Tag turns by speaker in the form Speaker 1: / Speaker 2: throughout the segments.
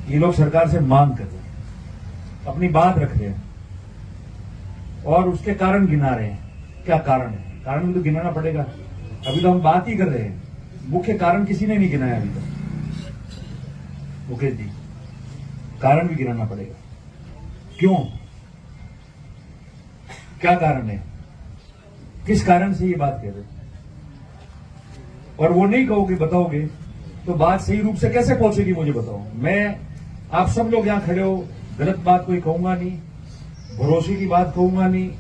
Speaker 1: ये लोग सरकार से मांग कर रहे हैं, अपनी बात रख रहे हैं और उसके कारण गिना रहे हैं। क्या कारण है? कारण भी तो गिनाना पड़ेगा। अभी तो हम बात ही कर रहे हैं, मुख्य कारण किसी ने नहीं गिनाया अभी तक। मुकेश जी, कारण भी गिनाना पड़ेगा। क्यों? क्या कारण है? किस कारण से ये बात कह रहे हैं? और वो नहीं कहोगे, बताओगे तो बात सही रूप से कैसे पहुंचेगी? मुझे बताओ। मैं, आप सब लोग यहां खड़े हो, गलत बात कोई कहूंगा नहीं, भरोसे की बात कहूंगा नहीं।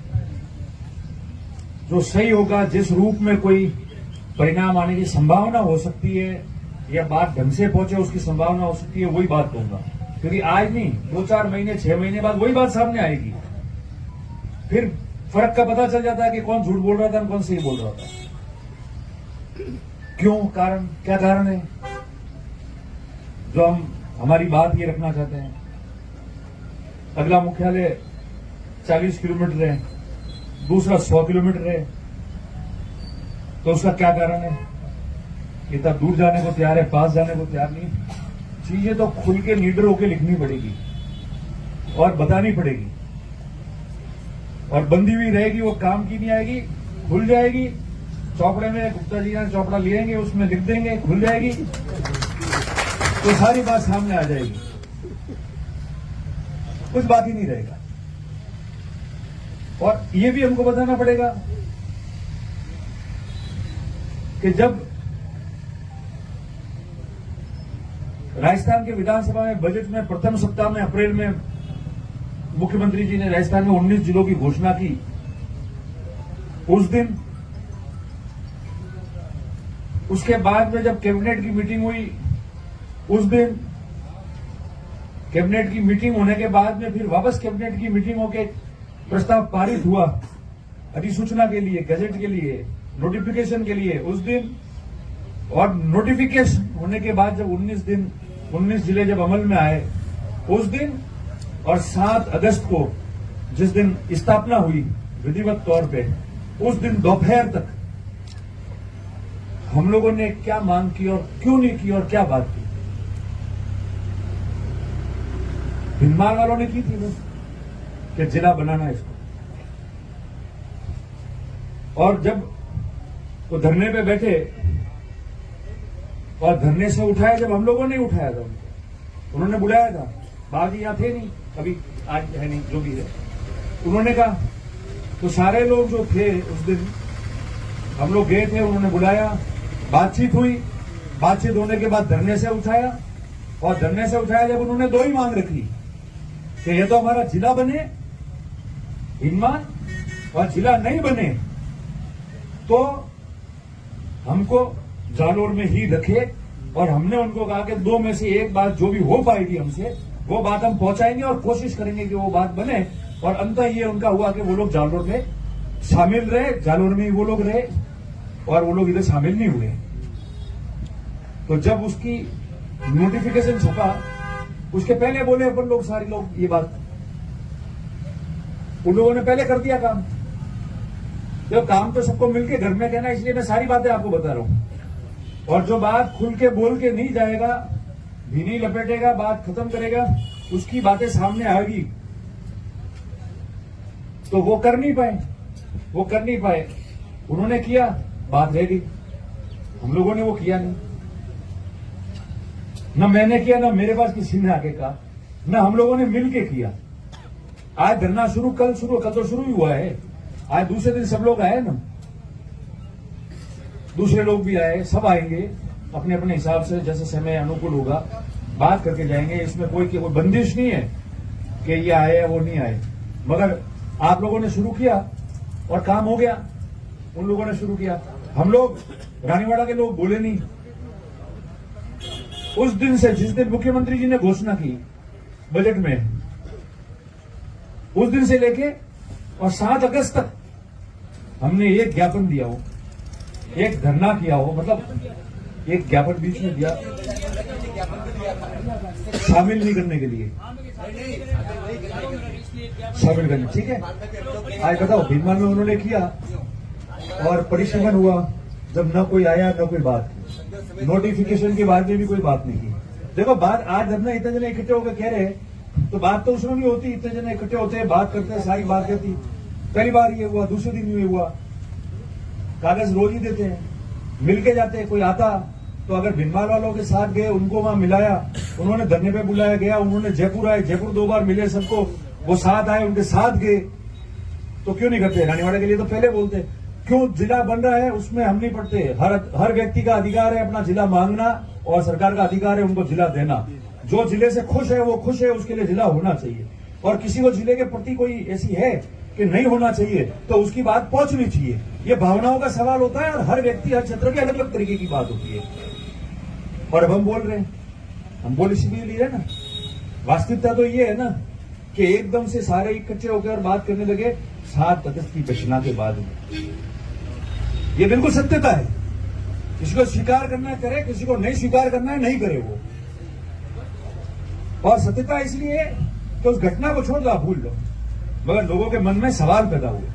Speaker 1: जो सही होगा, जिस रूप में कोई परिणाम आने की संभावना हो सकती है या बात ढंग से पहुंचे उसकी संभावना हो सकती है, वही बात कहूंगा। क्योंकि आज नहीं, 2-4 महीने 6 महीने बाद वही बात सामने आएगी। फिर फर्क का पता चल जाता है कि कौन झूठ बोल रहा था और कौन सही बोल रहा था। क्यों? कारण, क्या कारण है? जो हमारी बात ये रखना चाहते हैं, अगला मुख्यालय 40 किलोमीटर है, दूसरा 100 किलोमीटर है, तो उसका क्या कारण है? इतना दूर जाने को तैयार है, पास जाने को तैयार नहीं। चीजें तो खुल के निडर होकर लिखनी पड़ेगी और बतानी पड़ेगी, और बंदी हुई रहेगी, वो काम की नहीं आएगी, खुल जाएगी। चौपड़े में गुप्ता जी ने चौपड़ा लेंगे, उसमें लिख देंगे, खुल जाएगी, तो सारी बात सामने आ जाएगी, कुछ बाकी नहीं रहेगा। और ये भी हमको बताना पड़ेगा कि जब राजस्थान के विधानसभा में बजट में प्रथम सप्ताह में अप्रैल में मुख्यमंत्री जी ने राजस्थान में 19 जिलों की घोषणा की, उस दिन, उसके बाद में जब कैबिनेट की मीटिंग हुई, उस दिन कैबिनेट की मीटिंग होने के बाद में फिर वापस कैबिनेट की मीटिंग होकर प्रस्ताव पारित हुआ अधिसूचना के लिए, गजट के लिए, नोटिफिकेशन के लिए उस दिन। और नोटिफिकेशन होने के बाद जब 19 जिले जब अमल में आए उस दिन, और 7 अगस्त को जिस दिन स्थापना हुई विधिवत तौर पे, उस दिन दोपहर तक हम लोगों ने क्या मांग की और क्यों नहीं की और क्या बात की? भिंडमाल वालों ने की थी बस कि जिला बनाना है इसको। और जब वो धरने पे बैठे और धरने से उठाया, जब हम लोगों ने उठाया था उन्होंने बुलाया था, बाकी यहां थे नहीं, अभी आज है नहीं, जो भी है, उन्होंने कहा, तो सारे लोग जो थे उस दिन हम लोग गए थे, उन्होंने बुलाया, बातचीत हुई, बातचीत होने के बाद धरने से उठाया, और धरने से उठाया जब उन्होंने 2 ही मांग रखी कि ये तो हमारा जिला बने हिंदमान, और जिला नहीं बने तो हमको जालोर में ही रखे। और हमने उनको कहा कि 2 में से एक बात जो भी हो पाएगी हमसे, वो बात हम पहुंचाएंगे और कोशिश करेंगे कि वो बात बने। और अंततः ये उनका हुआ कि वो लोग जालोर में शामिल रहे, जालोर में ही वो लोग रहे और वो लोग इधर शामिल नहीं हुए। तो जब उसकी नोटिफिकेशन छपा, उसके पहले बोले अपन लोग, सारे लोग, ये बात उन लोगों ने पहले कर दिया काम। जो काम तो सबको मिलके घर में कहना, इसलिए मैं सारी बातें आपको बता रहा हूं। और जो बात खुल के बोल के नहीं जाएगा, भी नहीं लपेटेगा, बात खत्म करेगा, उसकी बातें सामने आएगी, तो वो कर नहीं पाए। उन्होंने किया, बात रह गई। हम लोगों ने वो किया नहीं, न मैंने किया, न मेरे पास किसी ने आके कहा, न हम लोगों ने मिलके किया। आज धरना शुरू, कल तो शुरू ही हुआ है। आज दूसरे दिन सब लोग आए ना, दूसरे लोग भी आए, सब आएंगे अपने अपने हिसाब से, जैसे समय अनुकूल होगा बात करके जाएंगे। इसमें कोई बंदिश नहीं है कि ये आए या वो नहीं आए, मगर आप लोगों ने शुरू किया और काम हो गया। उन लोगों ने शुरू किया, हम लोग रानीवाड़ा के लोग बोले नहीं। उस दिन से, जिस दिन मुख्यमंत्री जी ने घोषणा की बजट में, उस दिन से लेके और 7 अगस्त तक हमने एक ज्ञापन दिया हो, एक धरना किया हो, मतलब एक ज्ञापन बीच में दिया शामिल नहीं करने के लिए, शामिल करने, ठीक है। आज बताओ, भीमा में उन्होंने किया और परिश्रमण हुआ, जब न कोई आया न कोई बात की, नोटिफिकेशन के बाद में भी कोई बात नहीं की, देखो बात आज हमने इतने जने इकट्ठे होकर कह रहे हैं तो बात तो उसमें भी होती, इतने जने इकट्ठे होते हैं, बात करते हैं, सारी बात कहती। पहली बार ये हुआ, दूसरे दिन ये हुआ। कागज रोज ही देते हैं, मिलके जाते हैं। कोई आता तो अगर भिनमाल वालों के साथ गए, उनको वहां मिलाया, उन्होंने धरने पे बुलाया गया, उन्होंने जयपुर आए, जयपुर 2 बार मिले सबको, वो साथ आए, उनके साथ गए, तो क्यों नहीं करते? रानीवाड़ा के लिए तो पहले बोलते। क्यों जिला बन रहा है उसमें हम नहीं पढ़ते? हर व्यक्ति का अधिकार है अपना जिला मांगना, और सरकार का अधिकार है उनको जिला देना। जो जिले से खुश है वो खुश है, उसके लिए जिला होना चाहिए। और किसी को जिले के प्रति कोई ऐसी है कि नहीं होना चाहिए तो उसकी बात पहुंचनी चाहिए। ये भावनाओं का सवाल होता है और हर व्यक्ति हर क्षेत्र की अलग अलग तरीके की बात होती है। और अब हम बोल रहे हैं, हम बोल इसीलिए लिए ना, वास्तविकता तो ये है ना कि एकदम से सारे इकट्ठे होकर बात करने लगे 7 अगस्त की घोषणा के बाद में। ये बिल्कुल सत्यता है। किसी को स्वीकार करना है करे, किसी को नहीं स्वीकार करना है नहीं करे वो। और सत्यता इसलिए कि उस घटना को छोड़ दो, आप भूल लो, मगर लोगों के मन में सवाल पैदा हुए।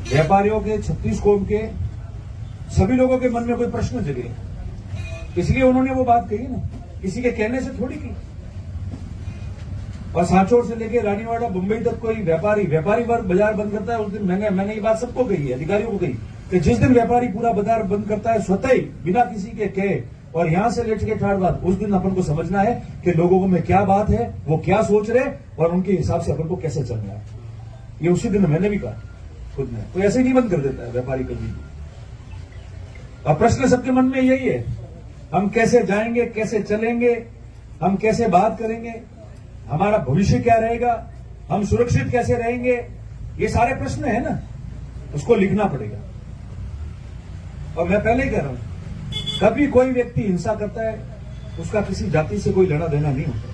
Speaker 1: व्यापारियों के, 36 कौम के सभी लोगों के मन में कोई प्रश्न जगे, इसलिए उन्होंने वो बात कही ना, किसी के कहने से थोड़ी की। और सांचौर से लेकर रानीवाड़ा, मुंबई तक कोई व्यापारी वर्ग बाजार बंद करता है उस दिन मैंने ये बात सबको कही है, अधिकारियों को कही कि जिस दिन व्यापारी पूरा बाजार बंद करता है स्वतः ही बिना किसी के कहे, और यहां से लेट के ठाड़ बात, उस दिन अपन को समझना है कि लोगों में क्या बात है, वो क्या सोच रहे, और उनके हिसाब से अपन को कैसे चलना है। ये उसी दिन मैंने भी कहा खुद ने, तो ऐसे ही नहीं बंद कर देता है व्यापारी कभी। और प्रश्न सबके मन में यही है, हम कैसे जाएंगे, कैसे चलेंगे, हम कैसे बात करेंगे, हमारा भविष्य क्या रहेगा, हम सुरक्षित कैसे रहेंगे, ये सारे प्रश्न है ना, उसको लिखना पड़ेगा। और मैं पहले ही कह रहा हूं, कभी कोई व्यक्ति हिंसा करता है उसका किसी जाति से कोई लेना देना नहीं होता।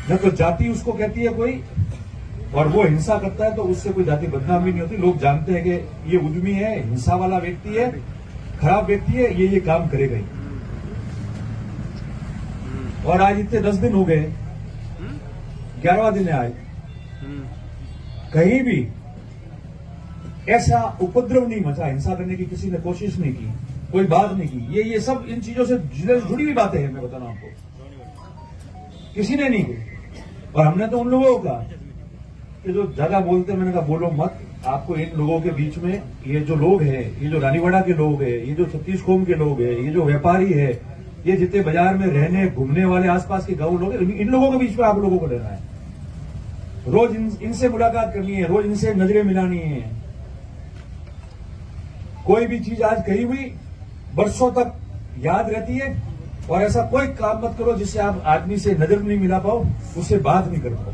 Speaker 1: जब तो जाति उसको कहती है कोई, और वो हिंसा करता है तो उससे कोई जाति बदनाम भी नहीं होती। लोग जानते हैं कि ये उद्यमी है, हिंसा वाला व्यक्ति है, खराब व्यक्ति है, ये काम करेगा ही। और आज इतने 10 दिन हो गए, 11वां दिन है आज, कहीं भी ऐसा उपद्रव नहीं मचा, हिंसा करने की किसी ने कोशिश नहीं की, कोई बात नहीं की। ये सब इन चीजों से जुड़ी हुई बातें हैं, मैं बता रहा हूं आपको, किसी ने नहीं की। और हमने तो उन लोगों को कहा कि जो ज्यादा बोलते, मैंने कहा बोलो मत, आपको इन लोगों के बीच में ये जो लोग हैं, ये जो रानीवाड़ा के लोग हैं, ये जो 36 कौम के लोग हैं, ये जो व्यापारी है, ये जितने बाजार में रहने घूमने वाले आसपास के गांव लोग, इन लोगों के बीच में आप लोगों को रहना है, रोज इनसे मुलाकात करनी है, रोज इनसे नजरें मिलानी है। कोई भी चीज आज कही हुई बरसों तक याद रहती है, और ऐसा कोई काम मत करो जिससे आप आदमी से नजर नहीं मिला पाओ, उससे बात नहीं कर पाओ।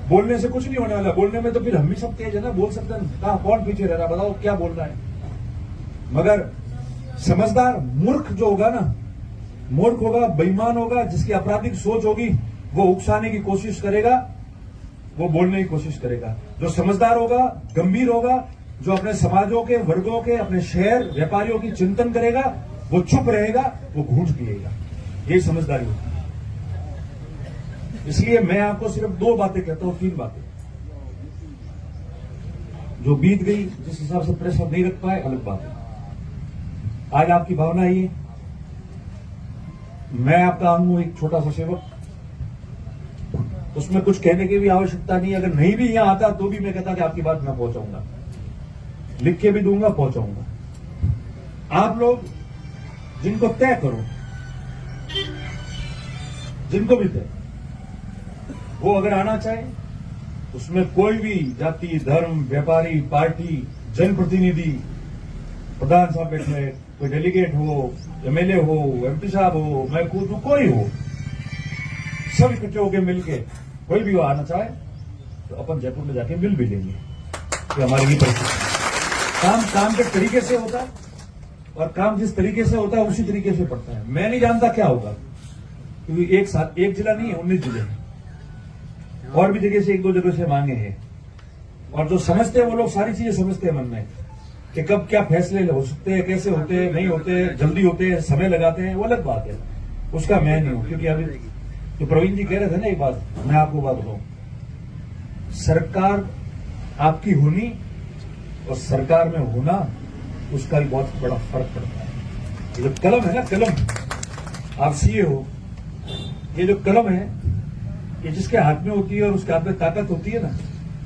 Speaker 1: बोलने से कुछ नहीं होने वाला, बोलने में तो फिर हम भी सब तेज है ना, बोल सकते हैं, कहां कौन पीछे रह रहा, बताओ क्या बोल रहा है। मगर समझदार मूर्ख जो होगा ना, मूर्ख होगा, बेईमान होगा, जिसकी आपराधिक सोच होगी, वो उकसाने की कोशिश करेगा, वो बोलने की कोशिश करेगा। जो समझदार होगा, गंभीर होगा, जो अपने समाजों के, वर्गों के, अपने शहर व्यापारियों की चिंतन करेगा, वो चुप रहेगा, वो घूंट पिएगा। यही समझदारी होती है। इसलिए मैं आपको सिर्फ 2 बातें कहता हूं, 3 बातें। जो बीत गई, जिस हिसाब से प्रेशर नहीं रख पाए, अलग बात है। आज आपकी भावना ही है, मैं आपका हूं एक छोटा सा सेवक, उसमें कुछ कहने की भी आवश्यकता नहीं। अगर नहीं भी यहां आता तो भी मैं कहता कि आपकी बात मैं पहुंचाऊंगा, लिख के भी दूंगा, पहुंचाऊंगा। आप लोग जिनको तय करो, जिनको भी तय, वो अगर आना चाहे, उसमें कोई भी जाति, धर्म, व्यापारी, पार्टी, जनप्रतिनिधि, प्रधान साहब बैठे, कोई डेलीगेट हो, एमएलए हो, एमपी साहब हो, मैं खुद हूं, कोई हो, सब इकट्ठे होकर मिलके कोई भी आना चाहे तो अपन जयपुर में जाके मिल भी लेंगे कि हमारी भी परिस्थिति। काम के तरीके से होता है, और काम जिस तरीके से होता है उसी तरीके से पड़ता है। मैं नहीं जानता क्या होगा, क्योंकि एक जिला नहीं है, 19 जिले हैं, और भी जगह से 1-2 जगह से मांगे हैं। और जो समझते हैं वो लोग सारी चीजें समझते हैं मन में कि कब क्या फैसले हो सकते हैं, कैसे होते हैं, नहीं होते, जल्दी होते हैं, समय लगाते हैं, वो अलग बात है, उसका मैं नहीं हूं। क्योंकि अभी तो प्रवीण जी कह रहे थे ना एक बात, मैं आपको बात बताऊं, सरकार आपकी होनी और सरकार में होना, उसका भी बहुत बड़ा फर्क पड़ता है। ये जो कलम है ना, कलम, आप सीए हो, ये जो कलम है ये जिसके हाथ में होती है और उसके हाथ में ताकत होती है ना,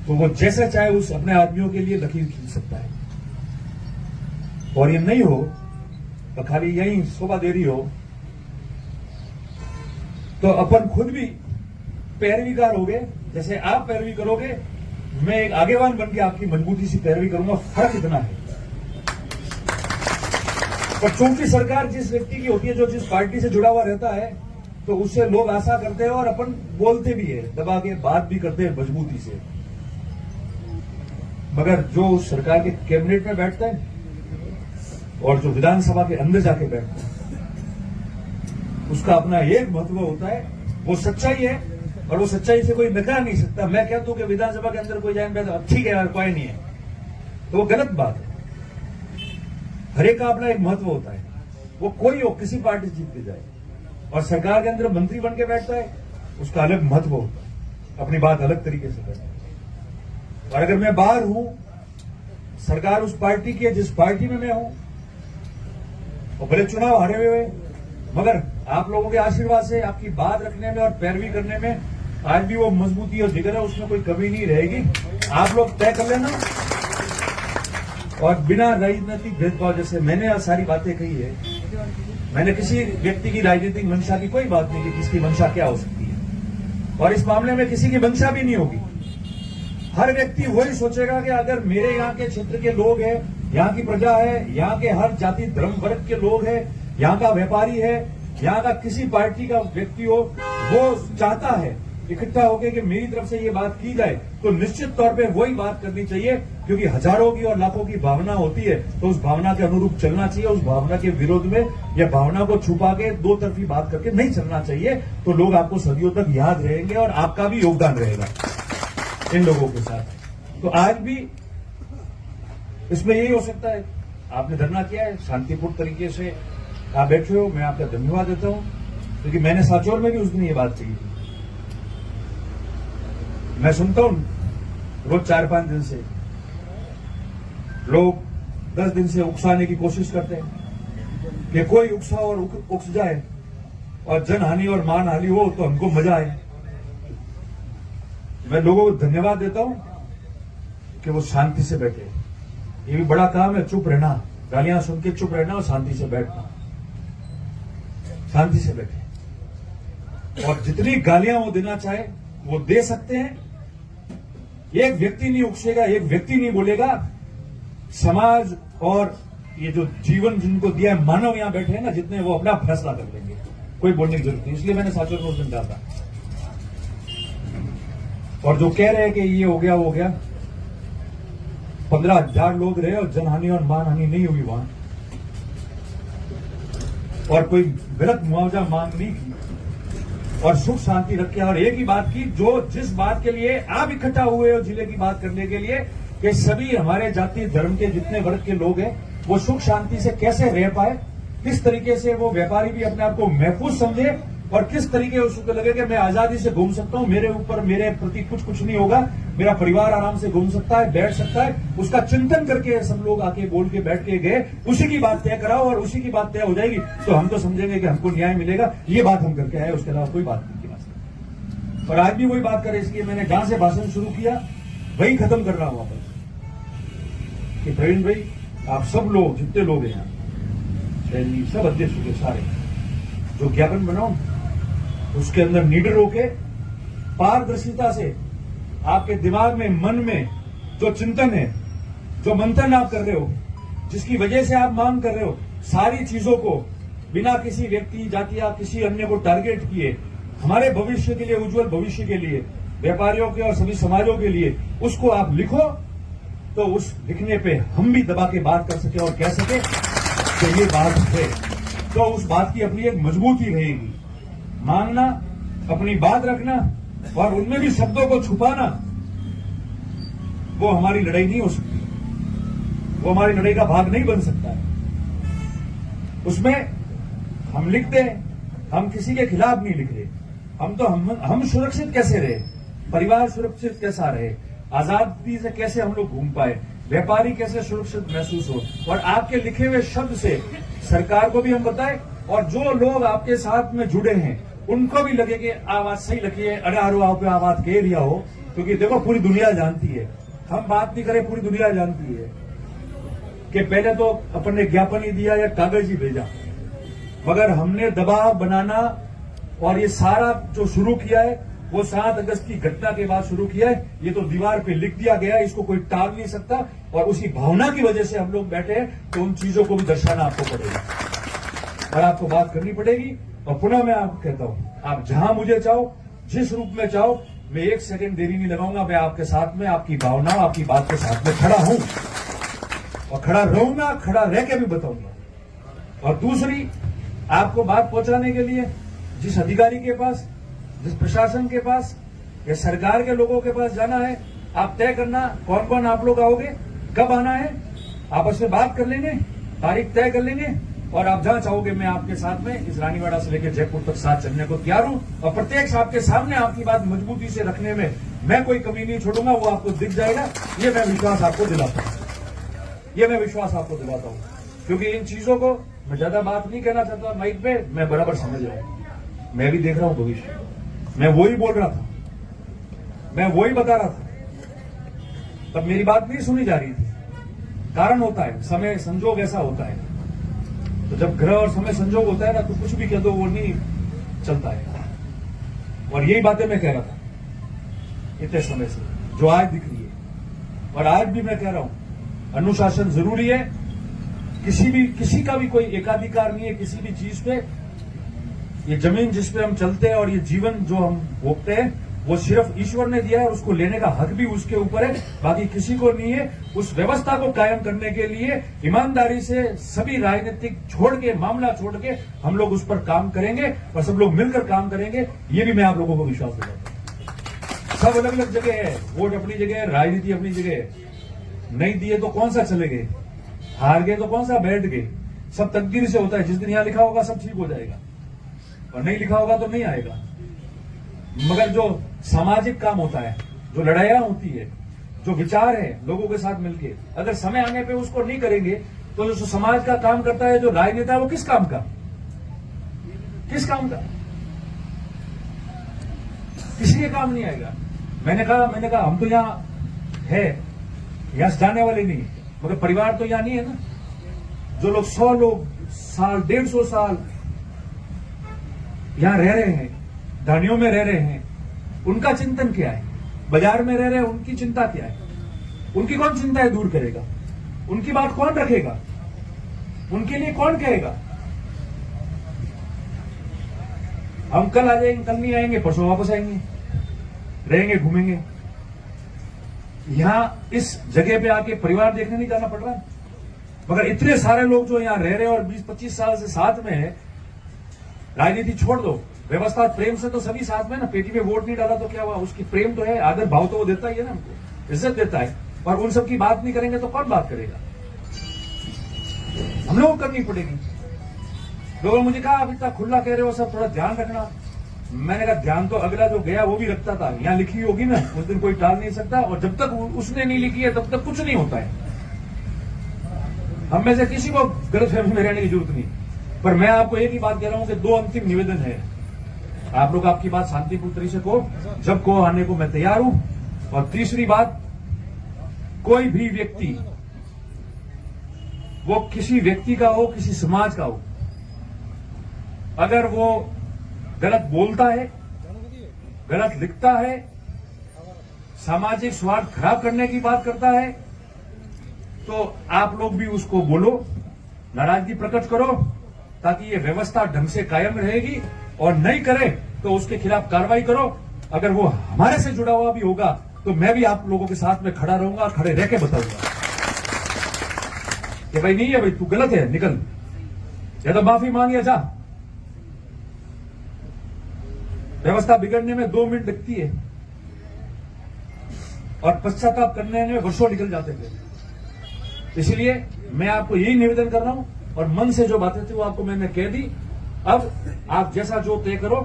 Speaker 1: तो वो जैसा चाहे उस अपने आदमियों के लिए लकीर खींच सकता है। और ये नहीं हो तो खाली यही शोभा दे रही हो तो अपन खुद भी पैरवीकार हो गए। जैसे आप पैरवी करोगे, मैं एक आगेवान बन के आपकी मजबूती से पैरवी करूंगा। फर्क इतना है। पर चूंकि सरकार जिस व्यक्ति की होती है, जो जिस पार्टी से जुड़ा हुआ रहता है, तो उससे लोग आशा करते हैं और अपन बोलते भी है, दबा के बात भी करते हैं मजबूती से। मगर जो उस सरकार के कैबिनेट में बैठता है और जो विधानसभा के अंदर जाके बैठता है, उसका अपना एक महत्व होता है। वो सच्चाई है और वो सच्चाई से कोई नकार नहीं सकता। मैं कहता हूं कि विधानसभा के अंदर कोई जाए बैठा, ठीक है यार कोई नहीं है, तो वो गलत बात है। हर एक का अपना एक महत्व होता है। वो कोई हो, किसी पार्टी से जीत के जाए और सरकार के अंदर मंत्री बन के बैठता है, उसका अलग महत्व होता है, अपनी बात अलग तरीके से करता है। और अगर मैं बाहर हूं, सरकार उस पार्टी की है जिस पार्टी में मैं हूं, और भले चुनाव हारे हुए, मगर आप लोगों के आशीर्वाद से, आपकी बात रखने में और पैरवी करने में आज भी वो मजबूती और जिगर है, उसमें कोई कमी नहीं रहेगी। आप लोग तय कर लेना। और बिना राजनीतिक भेदभाव, जैसे मैंने सारी बातें कही है, मैंने किसी व्यक्ति की राजनीतिक मंशा की कोई बात नहीं की, किसकी मंशा क्या हो सकती है। और इस मामले में किसी की मंशा भी नहीं होगी। हर व्यक्ति वही सोचेगा कि अगर मेरे यहाँ के क्षेत्र के लोग हैं, यहाँ की प्रजा है, यहाँ के हर जाति धर्म वर्ग के लोग हैं, यहाँ का व्यापारी है, यहाँ का किसी पार्टी का व्यक्ति हो, वो चाहता है इकट्ठा होकर कि मेरी तरफ से ये बात की जाए, तो निश्चित तौर पे वही बात करनी चाहिए। क्योंकि हजारों की और लाखों की भावना होती है, तो उस भावना के अनुरूप चलना चाहिए। उस भावना के विरोध में या भावना को छुपा के दो तरफी बात करके नहीं चलना चाहिए। तो लोग आपको सदियों तक याद रहेंगे और आपका भी योगदान रहेगा इन लोगों के साथ। तो आज भी इसमें यही हो सकता है। आपने धरना किया है, शांतिपूर्ण तरीके से आप बैठे हो, मैं आपका धन्यवाद देता हूं। क्योंकि मैंने सांचौर में भी उस दिन ये बात कही थी। मैं सुनता हूं रोज 4-5 दिन से लोग 10 दिन से उकसाने की कोशिश करते हैं कि कोई उकसा और उकस जाए और जनहानि और मानहानि हो तो हमको मजा आए। मैं लोगों को धन्यवाद देता हूं कि वो शांति से बैठे। ये भी बड़ा काम है, चुप रहना, गालियां सुन के चुप रहना और शांति से बैठना। शांति से बैठे और जितनी गालियां वो देना चाहे वो दे सकते हैं। एक व्यक्ति नहीं उकसेगा, एक व्यक्ति नहीं बोलेगा। समाज और ये जो जीवन जिनको दिया है, मानव यहां बैठे हैं ना जितने, वो अपना फैसला कर लेंगे, कोई बोलने की जरूरत नहीं। इसलिए मैंने सांचौर में उस दिन कहा था। और जो कह रहे हैं कि ये हो गया वो हो गया, 15,000 लोग रहे और जनहानि और मानहानि नहीं हुई वहां, और कोई गलत मुआवजा मांग नहीं की और सुख शांति रखे। और एक ही बात की, जो जिस बात के लिए आप इकट्ठा हुए हो जिले की बात करने के लिए, कि सभी हमारे जाति धर्म के जितने वर्ग के लोग हैं वो सुख शांति से कैसे रह पाए, किस तरीके से वो व्यापारी भी अपने आप को महफूज समझे और किस तरीके उसको लगे कि मैं आजादी से घूम सकता हूं, मेरे ऊपर मेरे प्रति कुछ नहीं होगा, मेरा परिवार आराम से घूम सकता है, बैठ सकता है। उसका चिंतन करके सब लोग आके बोल के बैठ के गए, उसी की बात तय कराओ और उसी की बात तय हो जाएगी तो हम तो समझेंगे कि हमको न्याय मिलेगा। ये बात हम करके आए, उसके अलावा कोई बात नहीं की बात। और आज भी वही बात करें, इसलिए मैंने जहां से भाषण शुरू किया वही खत्म कर रहा हूं वापस कि प्रवीण भाई, आप सब लोग जितने लोग हैं यहाँ, सब अध्यक्ष के सारे, जो ज्ञापन बनाओ उसके अंदर निडर होके पारदर्शिता से आपके दिमाग में, मन में जो चिंतन है, जो मंथन आप कर रहे हो, जिसकी वजह से आप मांग कर रहे हो, सारी चीजों को बिना किसी व्यक्ति, जाति या किसी अन्य को टारगेट किए, हमारे भविष्य के लिए, उज्जवल भविष्य के लिए, व्यापारियों के और सभी समाजों के लिए, उसको आप लिखो। तो उस लिखने पे हम भी दबा के बात कर सके और कह सके कि ये बात है, तो उस बात की अपनी एक मजबूती रहेगी। मांगना, अपनी बात रखना और उनमें भी शब्दों को छुपाना, वो हमारी लड़ाई नहीं हो सकती, वो हमारी लड़ाई का भाग नहीं बन सकता है। उसमें हम लिखते हैं, हम किसी के खिलाफ नहीं लिख रहे, हम सुरक्षित कैसे रहे, परिवार सुरक्षित कैसा रहे, आजादी से कैसे हम लोग घूम पाए, व्यापारी कैसे सुरक्षित महसूस हो, और आपके लिखे हुए शब्द से सरकार को भी हम बताएं और जो लोग आपके साथ में जुड़े हैं उनको भी लगे कि आवाज सही लगी है, अरे आरो आप आवाज कह दिया हो, क्योंकि देखो पूरी दुनिया जानती है, हम बात नहीं करें, पूरी दुनिया जानती है कि पहले तो अपन ने ज्ञापन ही दिया या कागज ही भेजा, मगर हमने दबाव बनाना और ये सारा जो शुरू किया है वो 7 अगस्त की घटना के बाद शुरू किया है। ये तो दीवार पे लिख दिया गया है, इसको कोई टाल नहीं सकता, और उसी भावना की वजह से हम लोग बैठे हैं, तो उन चीजों को भी दर्शाना आपको पड़ेगा और आपको बात करनी पड़ेगी। और पुनः मैं आपको कहता हूं, आप जहां मुझे चाहो, जिस रूप में चाहो, मैं 1 सेकंड देरी नहीं लगाऊंगा, मैं आपके साथ में, आपकी भावना, आपकी बात के साथ में खड़ा हूं और खड़ा रहूंगा, खड़ा रह के भी बताऊंगा। और दूसरी, आपको बात पहुंचाने के लिए जिस अधिकारी के पास, जिस प्रशासन के पास या सरकार के लोगों के पास जाना है, आप तय करना कौन कौन आप लोग आओगे, कब आना है, आपस में बात कर लेंगे, तारीख तय कर लेंगे, और आप जहां चाहोगे मैं आपके साथ में इस रानीवाड़ा से लेकर जयपुर तक साथ चलने को तैयार हूं। और प्रत्येक आपके सामने आपकी बात मजबूती से रखने में मैं कोई कमी नहीं छोड़ूंगा, वो आपको दिख जाएगा। ये मैं विश्वास आपको दिलाता हूं, ये मैं विश्वास आपको दिलाता हूं, क्योंकि इन चीजों को मैं ज्यादा बात नहीं कहना चाहता माइक पे, मैं बराबर समझ रहा हूं, मैं भी देख रहा हूं भविष्य, मैं वही बोल रहा था, मैं वही बता रहा था, तब मेरी बात नहीं सुनी जा रही थी। कारण होता है, समय संजोग ऐसा होता है, तो जब ग्रह और समय संजोग होता है ना, तो कुछ भी कह दो वो नहीं चलता है। और यही बातें मैं कह रहा था इतने समय से, जो आज दिख रही है, और आज भी मैं कह रहा हूं, अनुशासन जरूरी है। किसी का भी कोई एकाधिकार नहीं है किसी भी चीज पे। ये जमीन जिस पे हम चलते हैं और ये जीवन जो हम भोगते हैं, वो सिर्फ ईश्वर ने दिया है, और उसको लेने का हक भी उसके ऊपर है, बाकी किसी को नहीं है। उस व्यवस्था को कायम करने के लिए ईमानदारी से सभी राजनीतिक छोड़ के, मामला छोड़ के हम लोग उस पर काम करेंगे, और सब लोग मिलकर काम करेंगे। ये भी मैं आप लोगों को विश्वास दिलाता हूं। सब अलग अलग जगह है, वोट अपनी जगह है, राजनीति अपनी जगह है, नहीं दिए तो कौन सा चले गए, हार गए तो कौन सा बैठ गए। सब तकदीर से होता है, जिस दिन यहां लिखा होगा सब ठीक हो जाएगा, और नहीं लिखा होगा तो नहीं आएगा। मगर जो सामाजिक काम होता है, जो लड़ाइयां होती है, जो विचार है लोगों के साथ मिलके, अगर समय आने पे उसको नहीं करेंगे, तो जो समाज का काम करता है, जो राजनेता है, वो किस काम का, किस काम का, किसी के काम नहीं आएगा। मैंने कहा हम तो यहां है, यहां से जाने वाले नहीं, मगर परिवार तो यहां नहीं है ना। जो लोग 100 लोग साल, 150 साल यहां रह रहे हैं, धानियों में रह रहे हैं, उनका चिंतन क्या है, बाजार में रह रहे हैं, उनकी चिंता क्या है, उनकी कौन चिंताएं दूर करेगा, उनकी बात कौन रखेगा, उनके लिए कौन कहेगा। हम कल आ जाएंगे, कल नहीं आएंगे, परसों वापस आएंगे, रहेंगे, घूमेंगे। यहां इस जगह पे आके परिवार देखने नहीं जाना पड़ रहा, मगर इतने सारे लोग जो यहां रह रहे हैं और 20-25 साल से साथ में है। राजनीति छोड़ दो, व्यवस्था प्रेम से तो सभी साथ में ना। पेटी में वोट नहीं डाला तो क्या हुआ, उसकी प्रेम तो है, आदर भाव तो वो देता ही है ना, हमको इज्जत देता है। और उन सब की बात नहीं करेंगे तो कौन बात करेगा, हम लोगों को करनी पड़ेगी। लोगों ने मुझे कहा अब इतना खुला कह रहे हो, सब थोड़ा ध्यान रखना। मैंने कहा ध्यान तो अगला जो गया वो भी रखता था, यहां लिखी होगी ना, उस दिन कोई टाल नहीं सकता, और जब तक उसने नहीं लिखी है तब तक कुछ नहीं होता है। हम में से किसी को गलतफहमी में रहने की जरूरत नहीं। पर मैं आपको एक ही बात कह रहा हूं कि 2 अंतिम निवेदन है। आप लोग आपकी बात शांतिपूर्ण तरीके से कहो, जब को आने को मैं तैयार हूं। और तीसरी बात, कोई भी व्यक्ति, वो किसी व्यक्ति का हो, किसी समाज का हो, अगर वो गलत बोलता है, गलत लिखता है, सामाजिक स्वार्थ खराब करने की बात करता है, तो आप लोग भी उसको बोलो, नाराजगी प्रकट करो, ताकि ये व्यवस्था ढंग से कायम रहेगी। और नहीं करे तो उसके खिलाफ कार्रवाई करो। अगर वो हमारे से जुड़ा हुआ भी होगा तो मैं भी आप लोगों के साथ में खड़ा रहूंगा, खड़े रह के बताऊंगा कि भाई नहीं है, भाई तू गलत है, निकल, या तो माफी मांग या जा। व्यवस्था बिगड़ने में 2 मिनट लगती है और पश्चाताप करने में वर्षों निकल जाते थे। इसलिए मैं आपको यही निवेदन कर रहा हूं, और मन से जो बातें थी वो आपको मैंने कह दी। अब आप जैसा जो तय करो,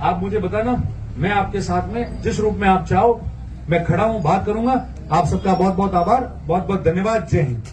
Speaker 1: आप मुझे बताना, मैं आपके साथ में जिस रूप में आप चाहो मैं खड़ा हूं, बात करूंगा। आप सबका बहुत बहुत आभार, बहुत बहुत धन्यवाद। जय हिंद।